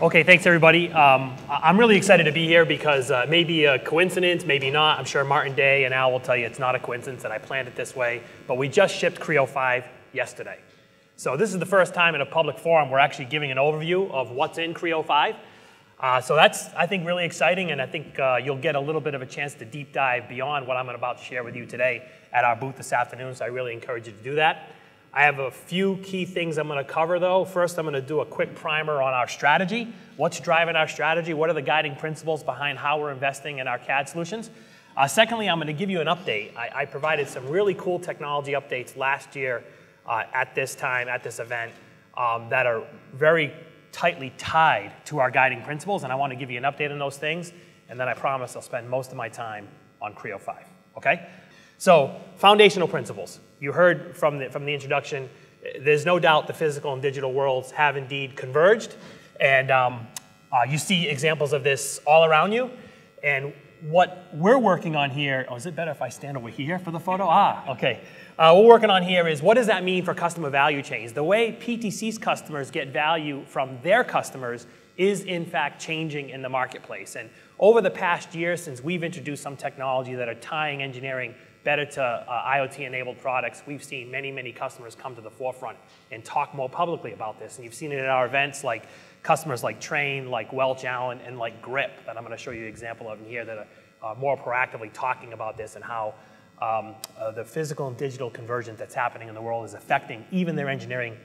Okay, thanks everybody. I'm really excited to be here because it may be a coincidence, maybe not. I'm sure Martin Day and Al will tell you it's not a coincidence that I planned it this way, but we just shipped Creo 5 yesterday. So this is the first time in a public forum we're actually giving an overview of what's in Creo 5. So that's, I think, really exciting, and I think you'll get a little bit of a chance to deep dive beyond what I'm about to share with you today at our booth this afternoon, so I really encourage you to do that. I have a few key things I'm going to cover, though. First, I'm going to do a quick primer on our strategy. What's driving our strategy? What are the guiding principles behind how we're investing in our CAD solutions? Secondly, I'm going to give you an update. I provided some really cool technology updates last year at this time, at this event, that are very tightly tied to our guiding principles, and I want to give you an update on those things, and then I promise I'll spend most of my time on Creo 5, okay? So, foundational principles. You heard from the introduction, there's no doubt the physical and digital worlds have indeed converged, and you see examples of this all around you, and what we're working on here, is it better if I stand over here for the photo? Okay. What we're working on here is, what does that mean for customer value chains? The way PTC's customers get value from their customers is in fact changing in the marketplace. And over the past year, since we've introduced some technology that are tying engineering better to IoT-enabled products, we've seen many, many customers come to the forefront and talk more publicly about this. And you've seen it at our events, like customers like Train, like Welch Allen, and like Grip, that I'm going to show you an example of in here, that are more proactively talking about this and how the physical and digital convergence that's happening in the world is affecting even their engineering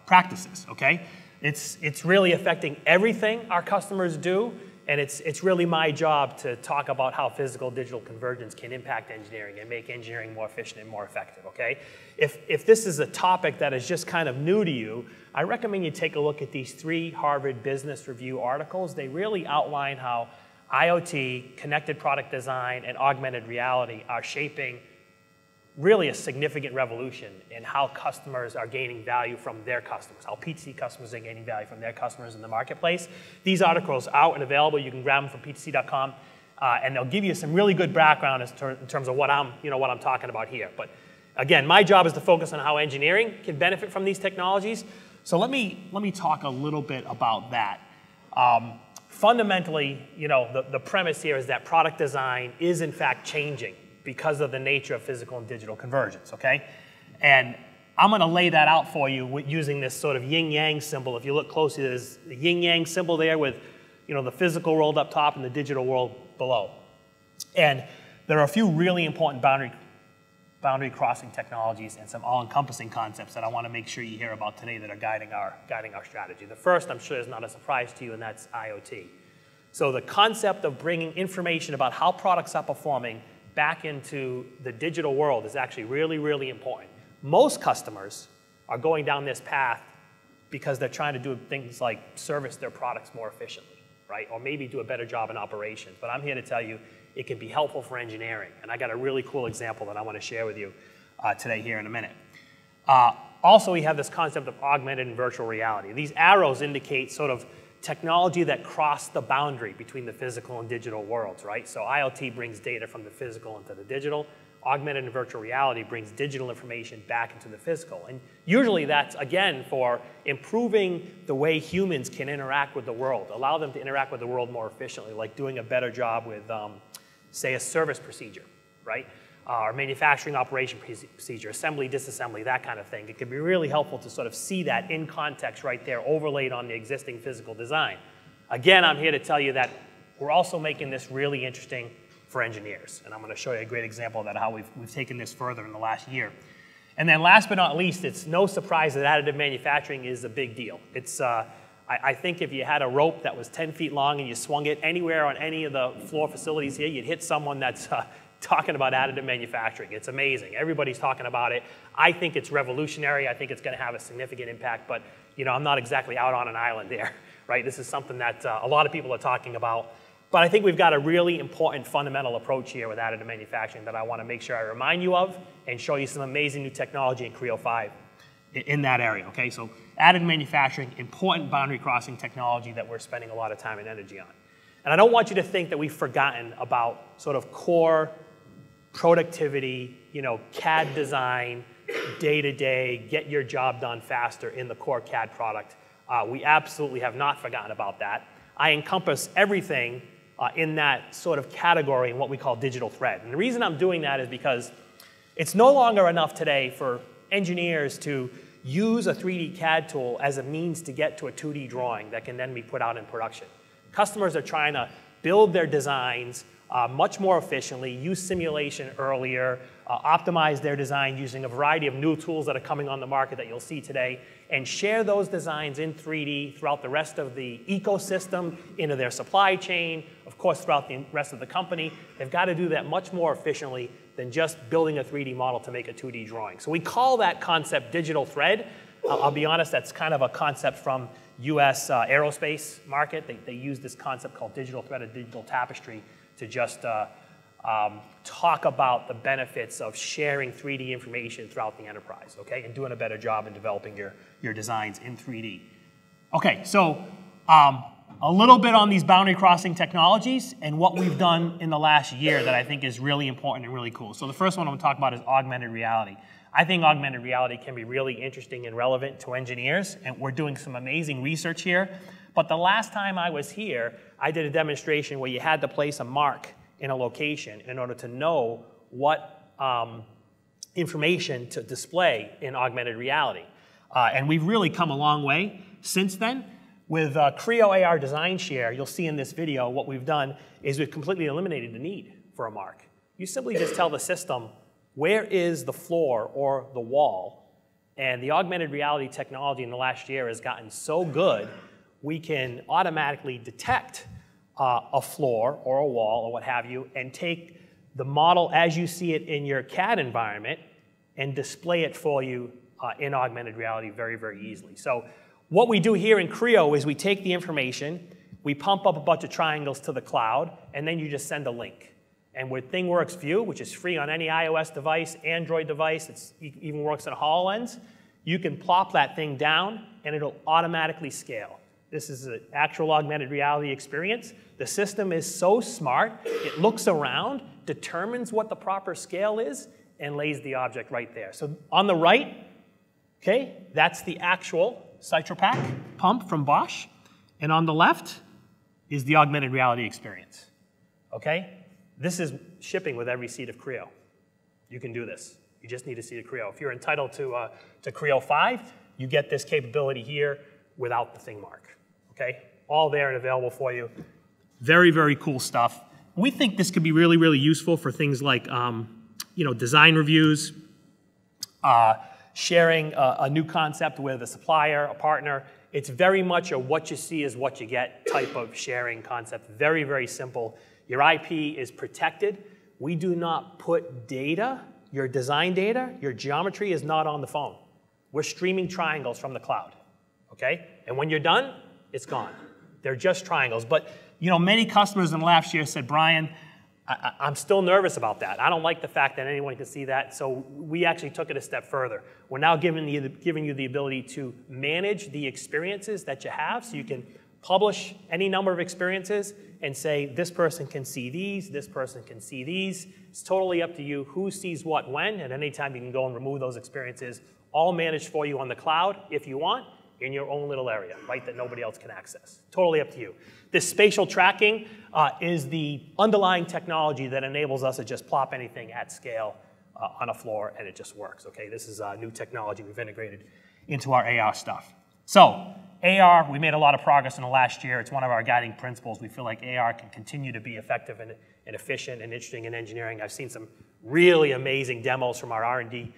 practices, okay? It's really affecting everything our customers do, and it's really my job to talk about how physical digital convergence can impact engineering and make engineering more efficient and more effective, okay? If this is a topic that is just kind of new to you, I recommend you take a look at these 3 Harvard Business Review articles. They really outline how IoT, connected product design, and augmented reality are shaping really a significant revolution in how customers are gaining value from their customers, how PTC customers are gaining value from their customers in the marketplace. These articles are out and available. You can grab them from ptc.com, and they'll give you some really good background in terms of what I'm talking about here. But again, my job is to focus on how engineering can benefit from these technologies. So let me talk a little bit about that. Fundamentally, the premise here is that product design is in fact changing because of the nature of physical and digital convergence, okay? And I'm going to lay that out for you using this sort of yin-yang symbol. If you look closely, there's the yin-yang symbol there with the physical world up top and the digital world below. And there are a few really important boundary crossing technologies and some all-encompassing concepts that I want to make sure you hear about today that are guiding our strategy. The first, I'm sure, is not a surprise to you, and that's IoT. So the concept of bringing information about how products are performing back into the digital world is actually really, really important. Most customers are going down this path because they're trying to do things like service their products more efficiently, right? Or maybe do a better job in operations. But I'm here to tell you it can be helpful for engineering. And I got a really cool example that I want to share with you today here in a minute. Also, we have this concept of augmented and virtual reality. These arrows indicate sort of technology that cross the boundary between the physical and digital worlds, right? So IoT brings data from the physical into the digital. Augmented and virtual reality brings digital information back into the physical. And usually that's, again, for improving the way humans can interact with the world, allow them to interact with the world more efficiently, like doing a better job with, say, a service procedure, right? Or manufacturing operation procedure, assembly, disassembly, that kind of thing. It can be really helpful to sort of see that in context right there, overlaid on the existing physical design. Again, I'm here to tell you that we're also making this really interesting for engineers. And I'm going to show you a great example of that, how we've taken this further in the last year. And then last but not least, it's no surprise that additive manufacturing is a big deal. It's, I think if you had a rope that was 10 feet long and you swung it anywhere on any of the floor facilities here, you'd hit someone that's talking about additive manufacturing. It's amazing. Everybody's talking about it. I think it's revolutionary. I think it's going to have a significant impact, but I'm not exactly out on an island there, right? This is something that a lot of people are talking about. But I think we've got a really important fundamental approach here with additive manufacturing that I want to make sure I remind you of and show you some amazing new technology in Creo 5 in that area, okay? So additive manufacturing, important boundary crossing technology that we're spending a lot of time and energy on. And I don't want you to think that we've forgotten about sort of core productivity, CAD design, day-to-day, get your job done faster in the core CAD product. We absolutely have not forgotten about that. I encompass everything in that sort of category in what we call digital thread. And the reason I'm doing that is because it's no longer enough today for engineers to use a 3D CAD tool as a means to get to a 2D drawing that can then be put out in production. Customers are trying to build their designs much more efficiently, use simulation earlier, optimize their design using a variety of new tools that are coming on the market that you'll see today, and share those designs in 3D throughout the rest of the ecosystem, into their supply chain, of course throughout the rest of the company. They've got to do that much more efficiently than just building a 3D model to make a 2D drawing. So we call that concept digital thread. I'll be honest, that's kind of a concept from US aerospace market. They use this concept called digital thread or digital tapestry to just talk about the benefits of sharing 3D information throughout the enterprise, okay, and doing a better job in developing your designs in 3D. Okay, so a little bit on these boundary crossing technologies and what we've done in the last year that I think is really important and really cool. So the first one I'm going to talk about is augmented reality. I think augmented reality can be really interesting and relevant to engineers, and we're doing some amazing research here. But the last time I was here, I did a demonstration where you had to place a mark in a location in order to know what information to display in augmented reality. And we've really come a long way since then. With Creo AR Design Share, you'll see in this video what we've done is we've completely eliminated the need for a mark. You simply just tell the system, where is the floor or the wall? And the augmented reality technology in the last year has gotten so good, we can automatically detect a floor or a wall or what have you, and take the model as you see it in your CAD environment and display it for you in augmented reality very, very easily. So what we do here in Creo is we take the information, we pump up a bunch of triangles to the cloud, and then you just send a link. And with ThingWorx View, which is free on any iOS device, Android device, it even works on HoloLens, you can plop that thing down and it'll automatically scale. This is an actual augmented reality experience. The system is so smart, it looks around, determines what the proper scale is, and lays the object right there. So on the right, okay, that's the actual CitroPack pump from Bosch. And on the left is the augmented reality experience, okay? This is shipping with every seat of Creo. You can do this. You just need a seat of Creo. If you're entitled to Creo 5, you get this capability here without the thing mark, okay? All there and available for you. Very, very cool stuff. We think this could be really, really useful for things like design reviews, sharing a new concept with a supplier, a partner. It's very much a what you see is what you get type of sharing concept. Very, very simple. Your IP is protected. We do not put data, your design data, your geometry is not on the phone. We're streaming triangles from the cloud, okay? And when you're done, it's gone. They're just triangles. But many customers in the last year said, Brian, I'm still nervous about that. I don't like the fact that anyone can see that, so we actually took it a step further. We're now giving you the ability to manage the experiences that you have, so you can publish any number of experiences and say, this person can see these, this person can see these. It's totally up to you who sees what when, and anytime you can go and remove those experiences, all managed for you on the cloud, if you want, in your own little area, right, that nobody else can access. Totally up to you. This spatial tracking is the underlying technology that enables us to just plop anything at scale on a floor, and it just works, okay? This is new technology we've integrated into our AR stuff. So, AR, we made a lot of progress in the last year. It's one of our guiding principles. We feel like AR can continue to be effective and efficient and interesting in engineering. I've seen some really amazing demos from our R&D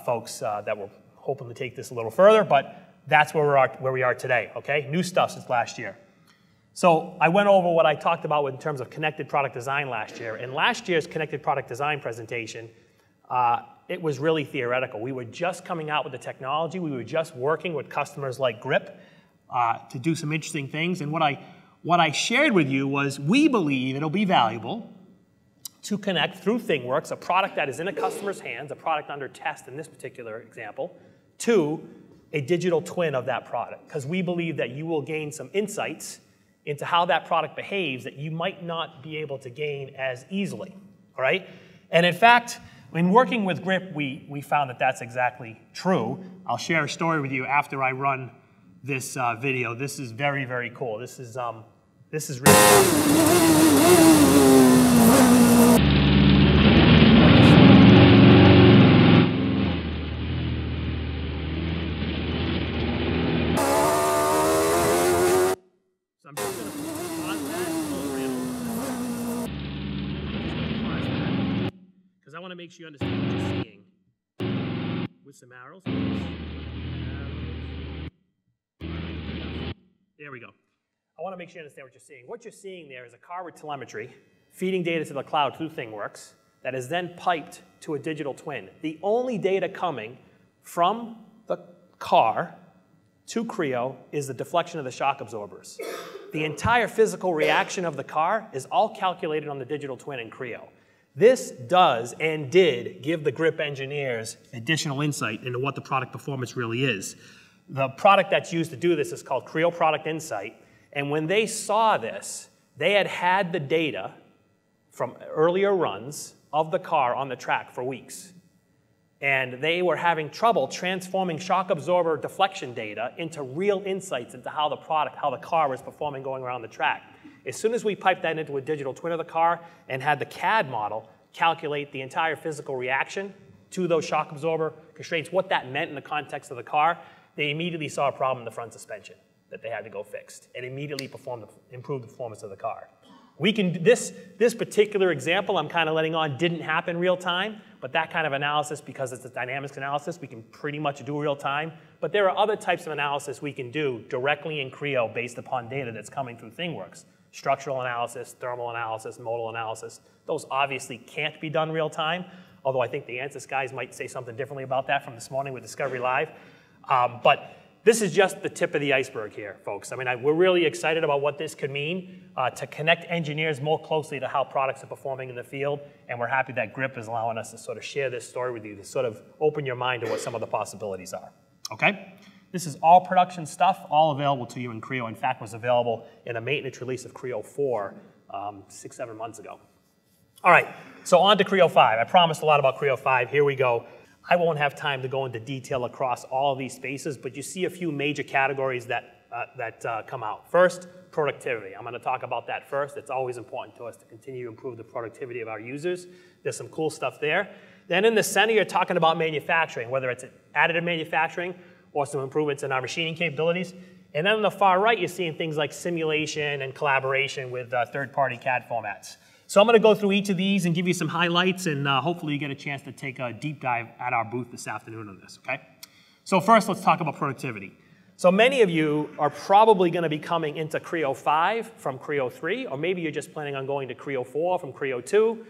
folks that were hoping to take this a little further, but that's where we are today, okay? New stuff since last year. So I went over what I talked about in terms of connected product design last year. In last year's connected product design presentation, it was really theoretical. We were just coming out with the technology. We were just working with customers like Grip to do some interesting things. And what I shared with you was we believe it'll be valuable to connect through ThingWorx, a product that is in a customer's hands, a product under test in this particular example, to a digital twin of that product. Because we believe that you will gain some insights into how that product behaves that you might not be able to gain as easily, all right? And in fact, in working with Grip, we found that that's exactly true. I'll share a story with you after I run this video. This is very, very cool. This is really cool. So I'm just going to pause that because I want to make sure you understand what you're seeing with some arrows. There we go. I want to make sure you understand what you're seeing. What you're seeing there is a car with telemetry feeding data to the cloud through ThingWorx that is then piped to a digital twin. The only data coming from the car to Creo is the deflection of the shock absorbers. The entire physical reaction of the car is all calculated on the digital twin in Creo. This does and did give the grip engineers additional insight into what the product performance really is. The product that's used to do this is called Creo Product Insight. And when they saw this, they had the data from earlier runs of the car on the track for weeks. And they were having trouble transforming shock absorber deflection data into real insights into how the car was performing going around the track. As soon as we piped that into a digital twin of the car and had the CAD model calculate the entire physical reaction to those shock absorber constraints, what that meant in the context of the car, they immediately saw a problem in the front suspension that they had to go fix, and immediately improved the performance of the car. We can, this particular example I'm kind of letting on didn't happen real time, but that kind of analysis, because it's a dynamics analysis, we can pretty much do real time. But there are other types of analysis we can do directly in Creo based upon data that's coming through ThingWorx. Structural analysis, thermal analysis, modal analysis. Those obviously can't be done real time, although I think the ANSYS guys might say something differently about that from this morning with Discovery Live. But this is just the tip of the iceberg here, folks. I mean, we're really excited about what this could mean to connect engineers more closely to how products are performing in the field, and we're happy that GRIP is allowing us to sort of share this story with you, to sort of open your mind to what some of the possibilities are, okay? This is all production stuff, all available to you in Creo. In fact, was available in a maintenance release of Creo 4 6-7 months ago. All right, so on to Creo 5. I promised a lot about Creo 5. Here we go. I won't have time to go into detail across all of these spaces, but you see a few major categories that come out. First, productivity. I'm going to talk about that first. It's always important to us to continue to improve the productivity of our users. There's some cool stuff there. Then in the center, you're talking about manufacturing, whether it's additive manufacturing or some improvements in our machining capabilities. And then on the far right, you're seeing things like simulation and collaboration with third-party CAD formats. So I'm going to go through each of these and give you some highlights, and hopefully you get a chance to take a deep dive at our booth this afternoon on this, okay? So first, let's talk about productivity. So many of you are probably going to be coming into Creo 5 from Creo 3, or maybe you're just planning on going to Creo 4 from Creo 2.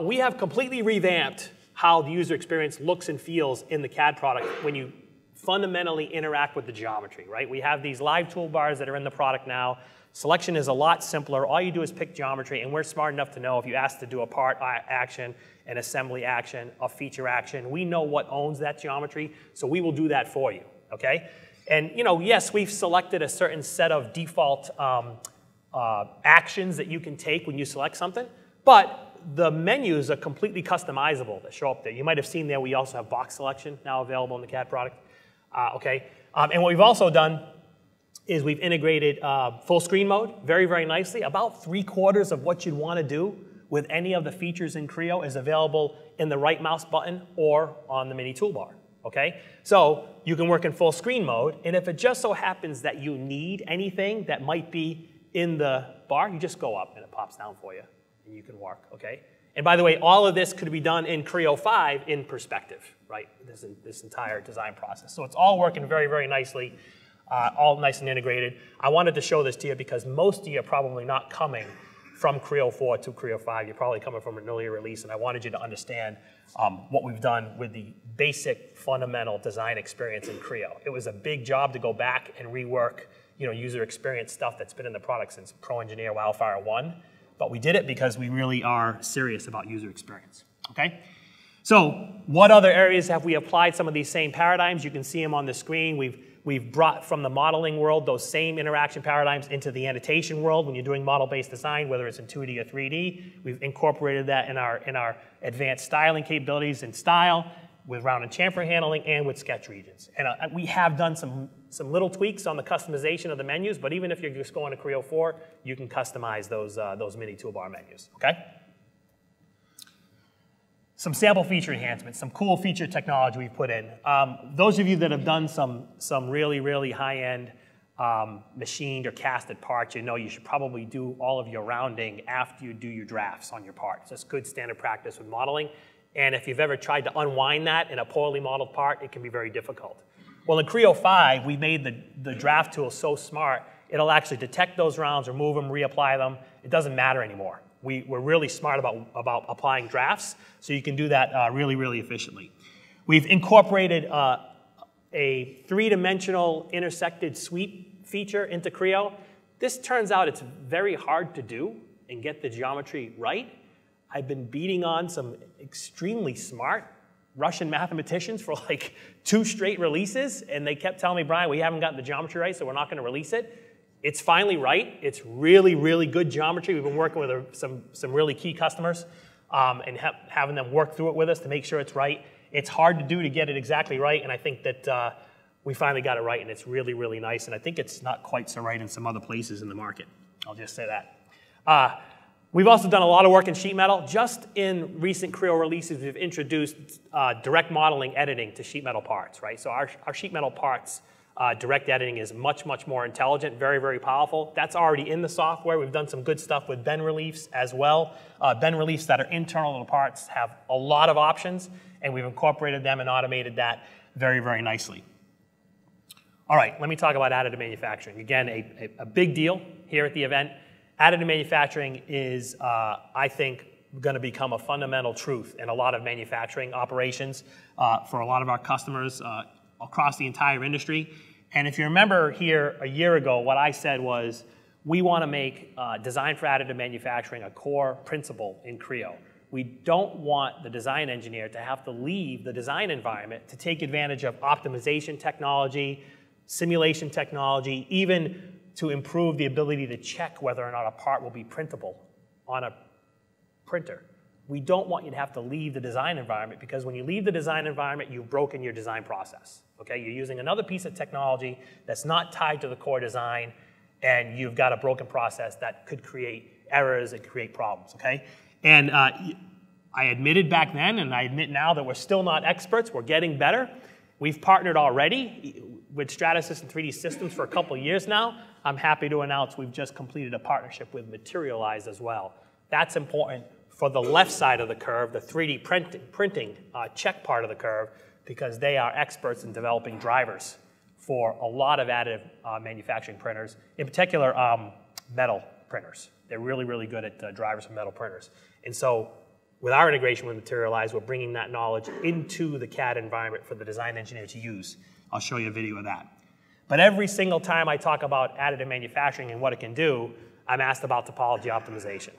We have completely revamped how the user experience looks and feels in the CAD product when you fundamentally interact with the geometry, right? We have these live toolbars that are in the product now. Selection is a lot simpler. All you do is pick geometry, and we're smart enough to know if you ask to do a part action, an assembly action, a feature action, we know what owns that geometry, so we will do that for you, okay? And you know, yes, we've selected a certain set of default actions that you can take when you select something, but the menus are completely customizable that show up there. You might have seen there we also have box selection now available in the CAD product, okay? And what we've also done is we've integrated full screen mode very, very nicely. About 3/4 of what you'd want to do with any of the features in Creo is available in the right mouse button or on the mini toolbar, okay? So you can work in full screen mode, and if it just so happens that you need anything that might be in the bar, you just go up and it pops down for you, and you can work, okay? And by the way, all of this could be done in Creo 5 in perspective, right? This entire design process. So it's all working very, very nicely. All nice and integrated. I wanted to show this to you because most of you are probably not coming from Creo 4 to Creo 5. You're probably coming from an earlier release, and I wanted you to understand what we've done with the basic fundamental design experience in Creo. It was a big job to go back and rework, you know, user experience stuff that's been in the product since Pro Engineer Wildfire 1, but we did it because we really are serious about user experience, okay? So what other areas have we applied some of these same paradigms? You can see them on the screen. We've brought from the modeling world those same interaction paradigms into the annotation world when you're doing model-based design, whether it's in 2D or 3D. We've incorporated that in our advanced styling capabilities in style. with round and chamfer handling and with sketch regions. And we have done some little tweaks on the customization of the menus, but even if you're just going to Creo 4, you can customize those mini toolbar menus, okay? Some sample feature enhancements, some cool feature technology we've put in. Those of you that have done some really, really high-end machined or casted parts, you know you should probably do all of your rounding after you do your drafts on your parts. That's good standard practice with modeling. And if you've ever tried to unwind that in a poorly modeled part, it can be very difficult. Well, in Creo 5, we made the draft tool so smart, it'll actually detect those rounds, remove them, reapply them. It doesn't matter anymore. We're really smart about applying drafts, so you can do that really, really efficiently. We've incorporated a three-dimensional intersected sweep feature into Creo. This turns out it's very hard to do and get the geometry right. I've been beating on some extremely smart Russian mathematicians for like 2 straight releases, and they kept telling me, Brian, we haven't gotten the geometry right, so we're not going to release it. It's finally right. It's really, really good geometry. We've been working with some really key customers and having them work through it with us to make sure it's right. It's hard to do to get it exactly right, and I think that we finally got it right, and it's really, really nice, and I think it's not quite so right in some other places in the market. I'll just say that. We've also done a lot of work in sheet metal. Just in recent Creo releases, we've introduced direct modeling editing to sheet metal parts, right? So our sheet metal parts, direct editing is much, much more intelligent, very, very powerful. That's already in the software. We've done some good stuff with bend reliefs as well. Bend reliefs that are internal to the parts have a lot of options, and we've incorporated them and automated that very, very nicely. All right, let me talk about additive manufacturing. Again, a big deal here at the event. Additive manufacturing is, I think, going to become a fundamental truth in a lot of manufacturing operations for a lot of our customers across the entire industry. And if you remember here a year ago, what I said was we want to make design for additive manufacturing a core principle in Creo. We don't want the design engineer to have to leave the design environment to take advantage of optimization technology, simulation technology, even to improve the ability to check whether or not a part will be printable on a printer. We don't want you to have to leave the design environment, because when you leave the design environment, you've broken your design process. Okay? You're using another piece of technology that's not tied to the core design, and you've got a broken process that could create errors and create problems. Okay? And I admitted back then, and I admit now, that we're still not experts. We're getting better. We've partnered already with Stratasys and 3D Systems for a couple of years now. I'm happy to announce we've just completed a partnership with Materialize as well. That's important for the left side of the curve, the 3D printing check part of the curve, because they are experts in developing drivers for a lot of additive manufacturing printers, in particular metal printers. They're really, really good at drivers for metal printers. And so with our integration with Materialize, we're bringing that knowledge into the CAD environment for the design engineer to use. I'll show you a video of that. But every single time I talk about additive manufacturing and what it can do, I'm asked about topology optimization.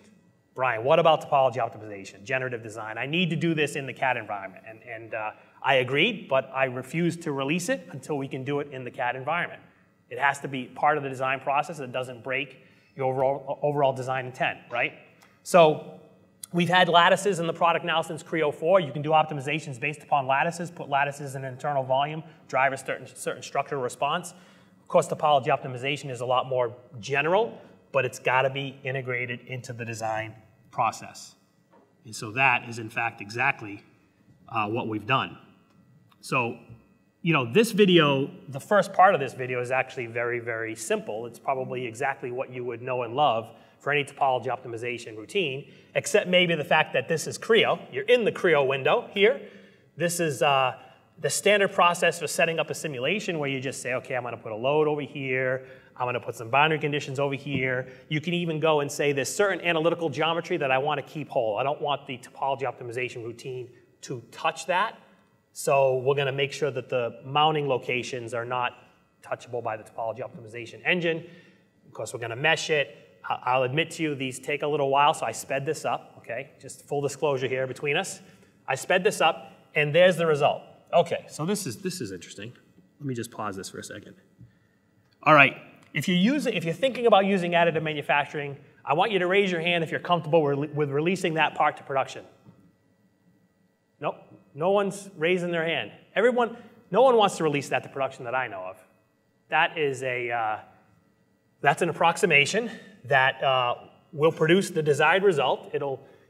Brian, what about topology optimization, generative design? I need to do this in the CAD environment. And I agreed, but I refuse to release it until we can do it in the CAD environment. It has to be part of the design process that doesn't break your overall design intent, right? So we've had lattices in the product now since Creo 4. You can do optimizations based upon lattices, put lattices in internal volume, drive a certain structural response. Of course, topology optimization is a lot more general, but it's got to be integrated into the design process. And so that is, in fact, exactly what we've done. So, you know, this video, the first part of this video is actually very, very simple. It's probably exactly what you would know and love for any topology optimization routine, except maybe the fact that this is Creo. You're in the Creo window here. This is the standard process for setting up a simulation, where you just say, okay, I'm going to put a load over here. I'm going to put some boundary conditions over here. You can even go and say there's certain analytical geometry that I want to keep whole. I don't want the topology optimization routine to touch that. So we're going to make sure that the mounting locations are not touchable by the topology optimization engine. Of course, we're going to mesh it. I'll admit to you, these take a little while, so I sped this up, okay? Just full disclosure here between us. I sped this up, and there's the result. Okay, so this is interesting. Let me just pause this for a second. All right, if you're thinking about using additive manufacturing, I want you to raise your hand if you're comfortable with releasing that part to production. Nope, No one's raising their hand. No one wants to release that to production that I know of. That is that's an approximation that will produce the desired result.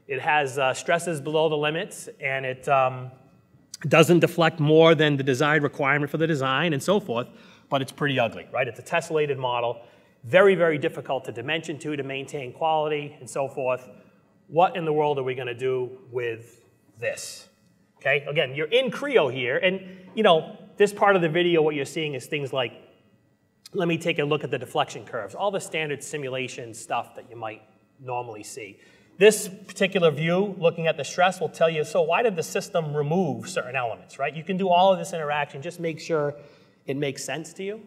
It has stresses below the limits, and it doesn't deflect more than the desired requirement for the design and so forth, but it's pretty ugly, right? It's a tessellated model, very, very difficult to dimension to maintain quality and so forth. What in the world are we going to do with this? Okay, again, you're in Creo here, and you know, this part of the video, what you're seeing is things like, let me take a look at the deflection curves, all the standard simulation stuff that you might normally see. This particular view, looking at the stress, will tell you, so why did the system remove certain elements, right? You can do all of this interaction, just make sure it makes sense to you.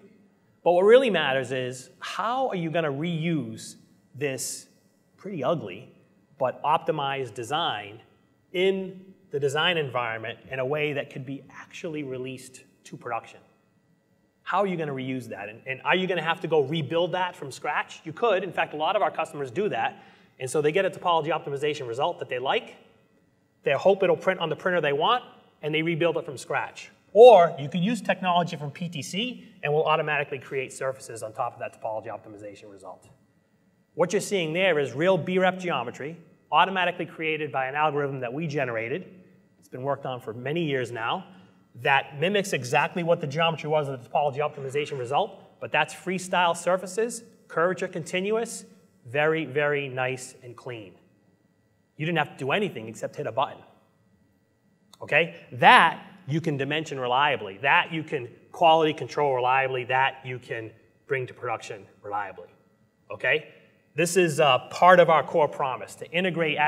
But what really matters is, how are you going to reuse this pretty ugly but optimized design in the design environment in a way that could be actually released to production? How are you going to reuse that? And are you going to have to go rebuild that from scratch? You could. In fact, a lot of our customers do that. And so they get a topology optimization result that they like. They hope it'll print on the printer they want, and they rebuild it from scratch. Or you can use technology from PTC, and we'll automatically create surfaces on top of that topology optimization result. What you're seeing there is real BREP geometry, automatically created by an algorithm that we generated. It's been worked on for many years now. That mimics exactly what the geometry was of the topology optimization result, but that's freestyle surfaces, curvature continuous, very, very nice and clean. You didn't have to do anything except hit a button. Okay? That you can dimension reliably. That you can quality control reliably. That you can bring to production reliably. Okay? This is part of our core promise, to integrate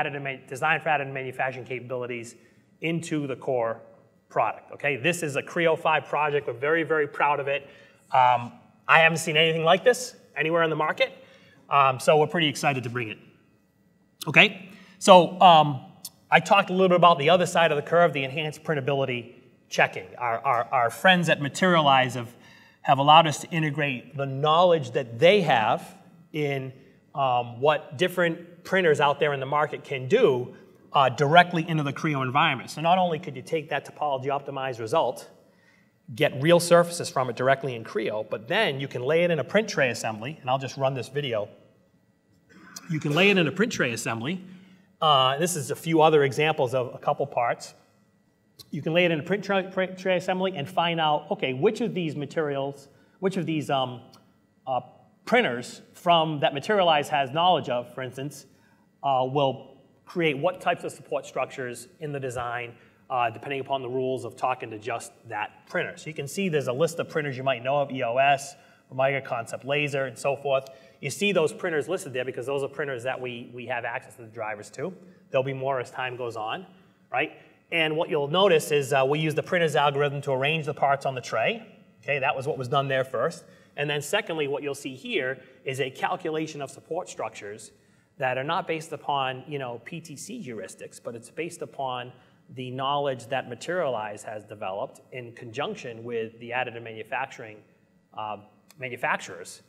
design for additive manufacturing capabilities into the core product. Okay? This is a Creo 5 project. We're very, very proud of it. I haven't seen anything like this anywhere in the market. So we're pretty excited to bring it. Okay, so I talked a little bit about the other side of the curve, the enhanced printability checking. Our friends at Materialize have allowed us to integrate the knowledge that they have in what different printers out there in the market can do directly into the Creo environment. So not only could you take that topology optimized result, get real surfaces from it directly in Creo, but then you can lay it in a print tray assembly, and I'll just run this video. You can lay it in a print tray assembly. This is a few other examples of a couple parts. You can lay it in a print tray assembly and find out, okay, which of these materials, which of these printers from that Materialize has knowledge of, for instance, will create what types of support structures in the design, depending upon the rules of talking to just that printer. So you can see there's a list of printers you might know of, EOS, Omega Concept Laser, and so forth. You see those printers listed there because those are printers that we have access to the drivers to. There'll be more as time goes on, right? And what you'll notice is we use the printer's algorithm to arrange the parts on the tray. Okay, that was what was done there first. And then secondly, what you'll see here is a calculation of support structures that are not based upon, you know, PTC heuristics, but it's based upon the knowledge that Materialize has developed in conjunction with the additive manufacturing manufacturers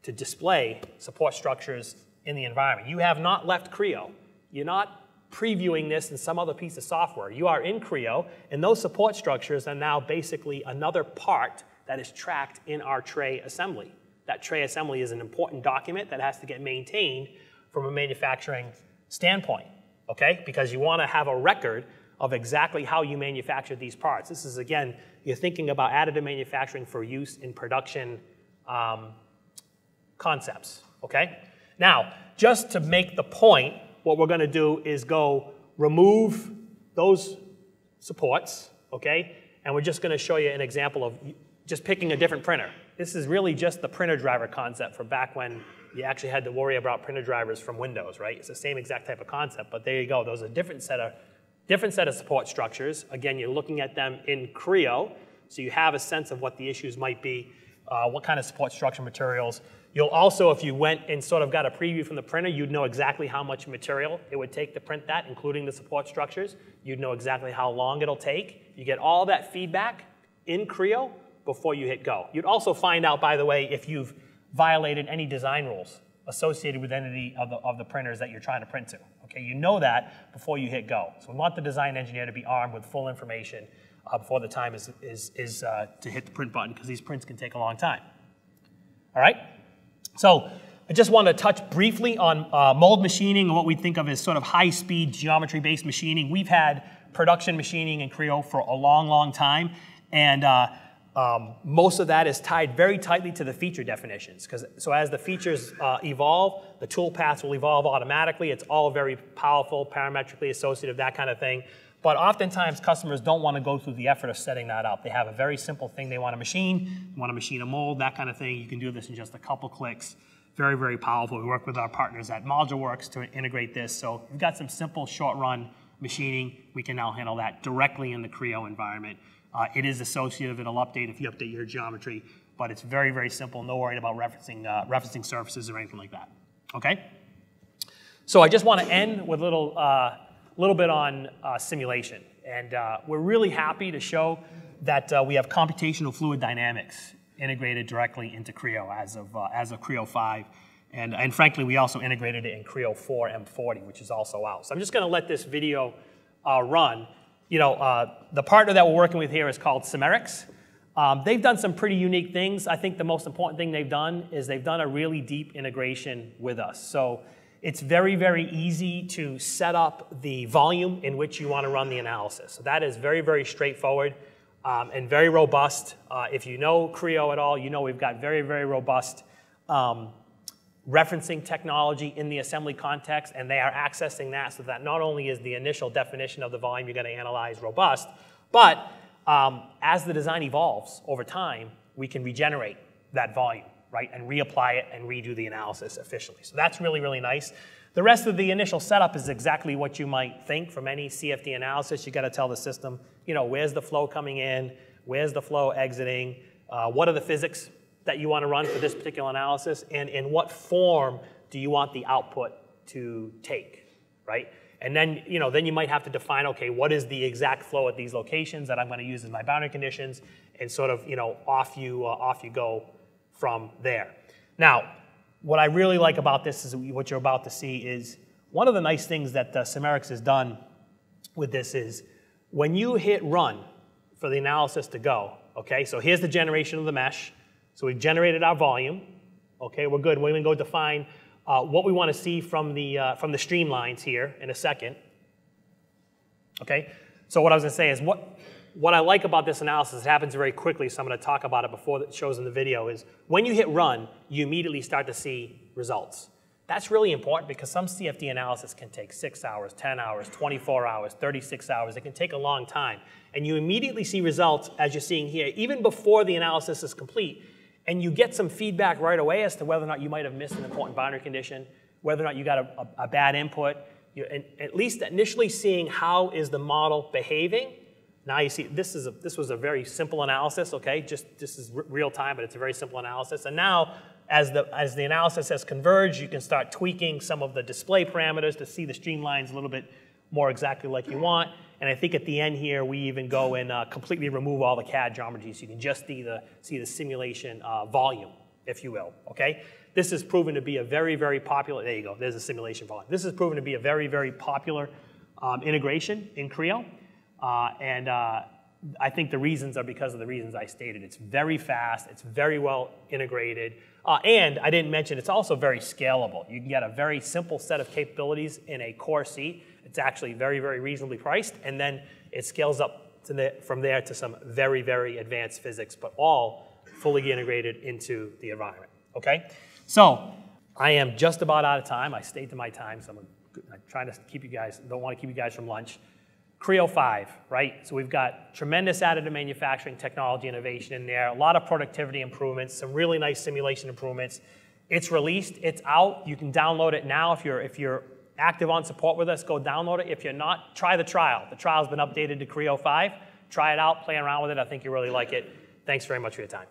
to display support structures in the environment. You have not left Creo. You're not previewing this in some other piece of software. You are in Creo, and those support structures are now basically another part that is tracked in our tray assembly. That tray assembly is an important document that has to get maintained from a manufacturing standpoint, okay? Because you want to have a record of exactly how you manufacture these parts. This is, again, you're thinking about additive manufacturing for use in production concepts, okay? Now, just to make the point, what we're going to do is go remove those supports, okay? And we're just going to show you an example of just picking a different printer. This is really just the printer driver concept for back when you actually had to worry about printer drivers from Windows, right? It's the same exact type of concept, but there you go. Those are different set of support structures. Again, you're looking at them in Creo, so you have a sense of what the issues might be, what kind of support structure materials. You'll also, if you went and sort of got a preview from the printer, you'd know exactly how much material it would take to print that, including the support structures. You'd know exactly how long it'll take. You get all that feedback in Creo before you hit go. You'd also find out, by the way, if you've violated any design rules. associated with any of the printers that you're trying to print to. Okay, you know that before you hit go. So we want the design engineer to be armed with full information before the time is to hit the print button, because these prints can take a long time. All right? So I just want to touch briefly on mold machining and what we think of as sort of high-speed geometry-based machining. We've had production machining in Creo for a long, long time, and most of that is tied very tightly to the feature definitions. So as the features evolve, the tool paths will evolve automatically. It's all very powerful, parametrically associative, that kind of thing. But oftentimes, customers don't want to go through the effort of setting that up. They have a very simple thing they want to machine. They want to machine a mold, that kind of thing. You can do this in just a couple clicks. Very, very powerful. We work with our partners at ModuleWorks to integrate this. So we've got some simple short-run machining. We can now handle that directly in the Creo environment. It is associative. It'll update if you update your geometry. But it's very, very simple. No worry about referencing surfaces or anything like that. Okay? So I just want to end with a little bit on simulation. And we're really happy to show that we have computational fluid dynamics integrated directly into Creo as of Creo 5. And frankly, we also integrated it in Creo 4 M40, which is also out. So I'm just going to let this video run. You know, the partner that we're working with here is called Cimerix. They've done some pretty unique things. I think the most important thing they've done is they've done a really deep integration with us. So it's very, very easy to set up the volume in which you want to run the analysis. So that is very, very straightforward and very robust. If you know Creo at all, you know we've got very, very robust referencing technology in the assembly context, and they are accessing that so that not only is the initial definition of the volume you're going to analyze robust, but as the design evolves over time, we can regenerate that volume, right, and reapply it and redo the analysis efficiently. So that's really, really nice. The rest of the initial setup is exactly what you might think from any CFD analysis. You got to tell the system, you know, where's the flow coming in, where's the flow exiting, what are the physics that you want to run for this particular analysis, and in what form do you want the output to take, right? And then, you know, then you might have to define, okay, what is the exact flow at these locations that I'm going to use in my boundary conditions, and sort of, you know, off you go from there. Now, what I really like about this is what you're about to see is one of the nice things that Cimerix has done with this is when you hit run for the analysis to go, okay, so here's the generation of the mesh. So we've generated our volume. Okay, we're good. We're going to go define what we want to see from the streamlines here in a second. Okay, so what I was going to say is what I like about this analysis, it happens very quickly, so I'm going to talk about it before it shows in the video, is when you hit run, you immediately start to see results. That's really important because some CFD analysis can take 6 hours, 10 hours, 24 hours, 36 hours. It can take a long time. And you immediately see results, as you're seeing here, even before the analysis is complete. And you get some feedback right away as to whether or not you might have missed an important boundary condition, whether or not you got a bad input. And at least initially seeing how is the model behaving. Now you see this was a very simple analysis, okay? This is real time, but it's a very simple analysis. And now as the analysis has converged, you can start tweaking some of the display parameters to see the streamlines a little bit more exactly like you want. And I think at the end here, we even go and completely remove all the CAD geometry so you can just see the simulation volume, if you will, okay? This has proven to be a very, very popular, there you go, there's a simulation volume. This has proven to be a very, very popular integration in Creo. I think the reasons are because of the reasons I stated. It's very fast, it's very well integrated, and I didn't mention it's also very scalable. You can get a very simple set of capabilities in a core seat. It's actually very, very reasonably priced, and then it scales up from there to some very, very advanced physics, but all fully integrated into the environment, okay? So I am just about out of time. I stayed to my time, so I'm trying to keep you guys, don't want to keep you guys from lunch. Creo 5, right? So we've got tremendous additive manufacturing technology innovation in there, a lot of productivity improvements, some really nice simulation improvements. It's released, it's out. You can download it now. If you're active on support with us, go download it. If you're not, try the trial. The trial's been updated to Creo 5. Try it out, play around with it. I think you'll really like it. Thanks very much for your time.